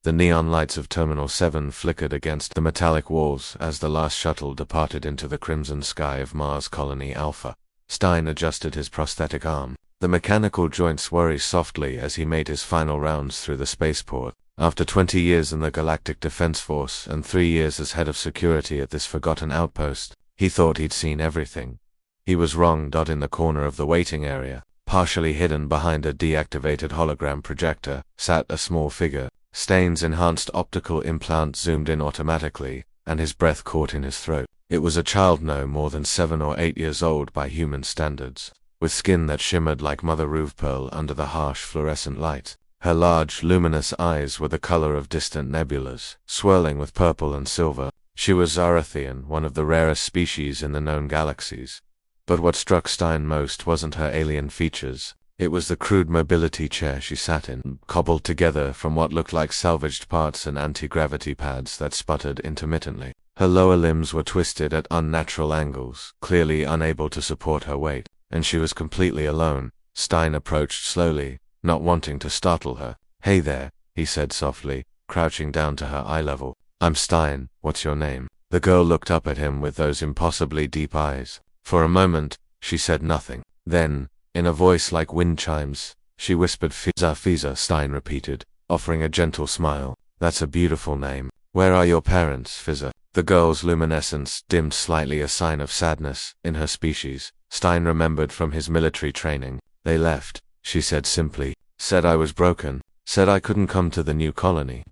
The neon lights of Terminal 7 flickered against the metallic walls as the last shuttle departed into the crimson sky of Mars Colony Alpha. Stein adjusted his prosthetic arm. The mechanical joints worried softly as he made his final rounds through the spaceport. After 20 years in the Galactic Defense Force and 3 years as head of security at this forgotten outpost, he thought he'd seen everything. He was wrong. In the corner of the waiting area, partially hidden behind a deactivated hologram projector, sat a small figure. Stain's enhanced optical implant zoomed in automatically, and his breath caught in his throat. It was a child no more than 7 or 8 years old by human standards, with skin that shimmered like mother of pearl under the harsh fluorescent light. Her large, luminous eyes were the color of distant nebulas, swirling with purple and silver. She was Zarathian, one of the rarest species in the known galaxies. But what struck Stein most wasn't her alien features. It was the crude mobility chair she sat in, cobbled together from what looked like salvaged parts and anti-gravity pads that sputtered intermittently. Her lower limbs were twisted at unnatural angles, clearly unable to support her weight, and she was completely alone. Stein approached slowly, not wanting to startle her. "Hey there," he said softly, crouching down to her eye level. "I'm Stein. What's your name?" The girl looked up at him with those impossibly deep eyes. For a moment, she said nothing. Then, in a voice like wind chimes, she whispered, Fiza. Stein repeated, offering a gentle smile. "That's a beautiful name. Where are your parents, Fiza?" The girl's luminescence dimmed slightly, a sign of sadness in her species. Stein remembered from his military training. "They left," she said simply. "Said I was broken. Said I couldn't come to the new colony."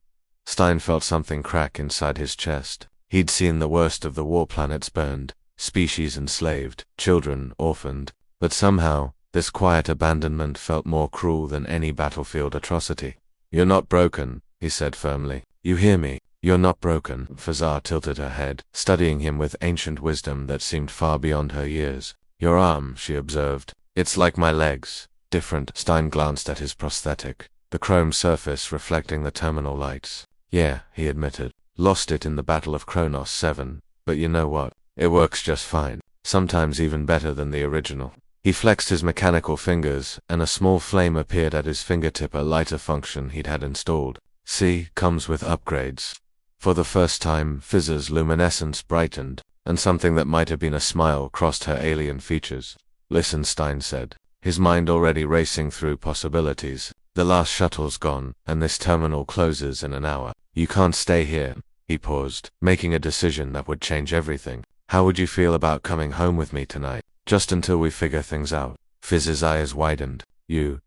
Stein felt something crack inside his chest. He'd seen the worst of the war planets burned, species enslaved, children orphaned. But somehow, this quiet abandonment felt more cruel than any battlefield atrocity. "You're not broken," he said firmly. "You hear me? You're not broken." Fazar tilted her head, studying him with ancient wisdom that seemed far beyond her years. "Your arm," she observed. "It's like my legs. Different." Stein glanced at his prosthetic, the chrome surface reflecting the terminal lights. "Yeah," he admitted. "Lost it in the Battle of Kronos 7. But you know what? It works just fine. Sometimes even better than the original." He flexed his mechanical fingers, and a small flame appeared at his fingertip, a lighter function he'd had installed. "See, comes with upgrades." For the first time, Fizza's luminescence brightened, and something that might have been a smile crossed her alien features. "Listen," Stein said, his mind already racing through possibilities. "The last shuttle's gone, and this terminal closes in an hour. You can't stay here." He paused, making a decision that would change everything. "How would you feel about coming home with me tonight? Just until we figure things out." Fizz's eyes widened. "You,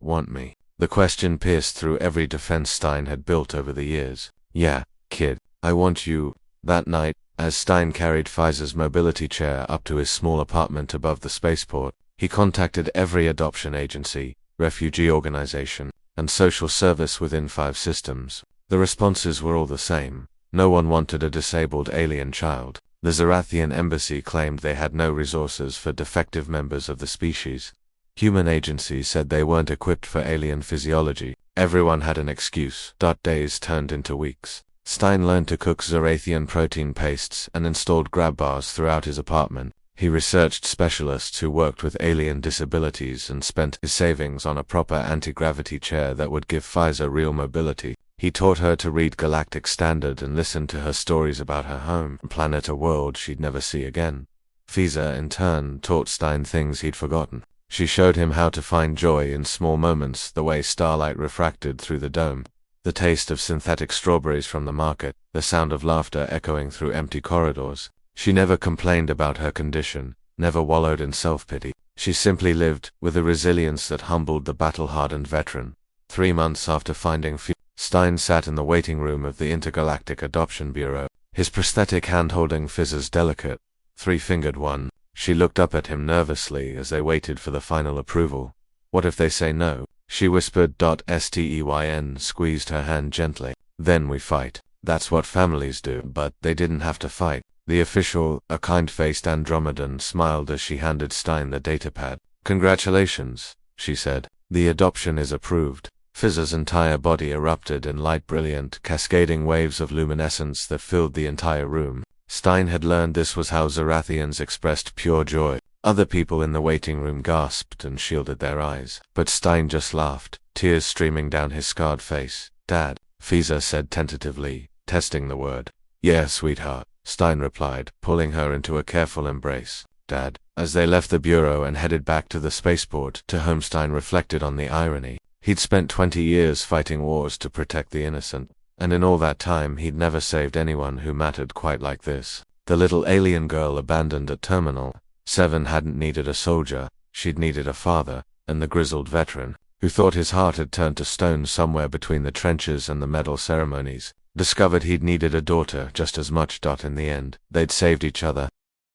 want me?" The question pierced through every defense Stein had built over the years. "Yeah, kid. I want you." That night, as Stein carried Fizz's mobility chair up to his small apartment above the spaceport, he contacted every adoption agency, refugee organization, and social service within 5 systems. The responses were all the same. No one wanted a disabled alien child. The Zarathian embassy claimed they had no resources for defective members of the species. Human agencies said they weren't equipped for alien physiology. Everyone had an excuse. Days turned into weeks. Stein learned to cook Zarathian protein pastes and installed grab bars throughout his apartment. He researched specialists who worked with alien disabilities and spent his savings on a proper anti-gravity chair that would give Pfizer real mobility. He taught her to read Galactic Standard and listened to her stories about her home planet, a world she'd never see again. Fiza, in turn, taught Stein things he'd forgotten. She showed him how to find joy in small moments, the way starlight refracted through the dome, the taste of synthetic strawberries from the market, the sound of laughter echoing through empty corridors. She never complained about her condition, never wallowed in self-pity. She simply lived, with a resilience that humbled the battle-hardened veteran. 3 months after finding Stein sat in the waiting room of the Intergalactic Adoption Bureau, his prosthetic hand holding Fizz's delicate, 3-fingered one. She looked up at him nervously as they waited for the final approval. "What if they say no?" she whispered. Stein squeezed her hand gently. "Then we fight. That's what families do." But they didn't have to fight. The official, a kind-faced Andromedan, smiled as she handed Stein the datapad. "Congratulations," she said. "The adoption is approved." Fizz's entire body erupted in light, brilliant, cascading waves of luminescence that filled the entire room. Stein had learned this was how Zarathians expressed pure joy. Other people in the waiting room gasped and shielded their eyes. But Stein just laughed, tears streaming down his scarred face. "Dad." Fiza said tentatively, testing the word. Yeah, sweetheart, Stein replied, pulling her into a careful embrace. Dad. As they left the bureau and headed back to the spaceport, Stein reflected on the irony. He'd spent 20 years fighting wars to protect the innocent, and in all that time he'd never saved anyone who mattered quite like this. The little alien girl abandoned at Terminal 7 hadn't needed a soldier, she'd needed a father, and the grizzled veteran, who thought his heart had turned to stone somewhere between the trenches and the medal ceremonies, discovered he'd needed a daughter just as much. In the end, they'd saved each other,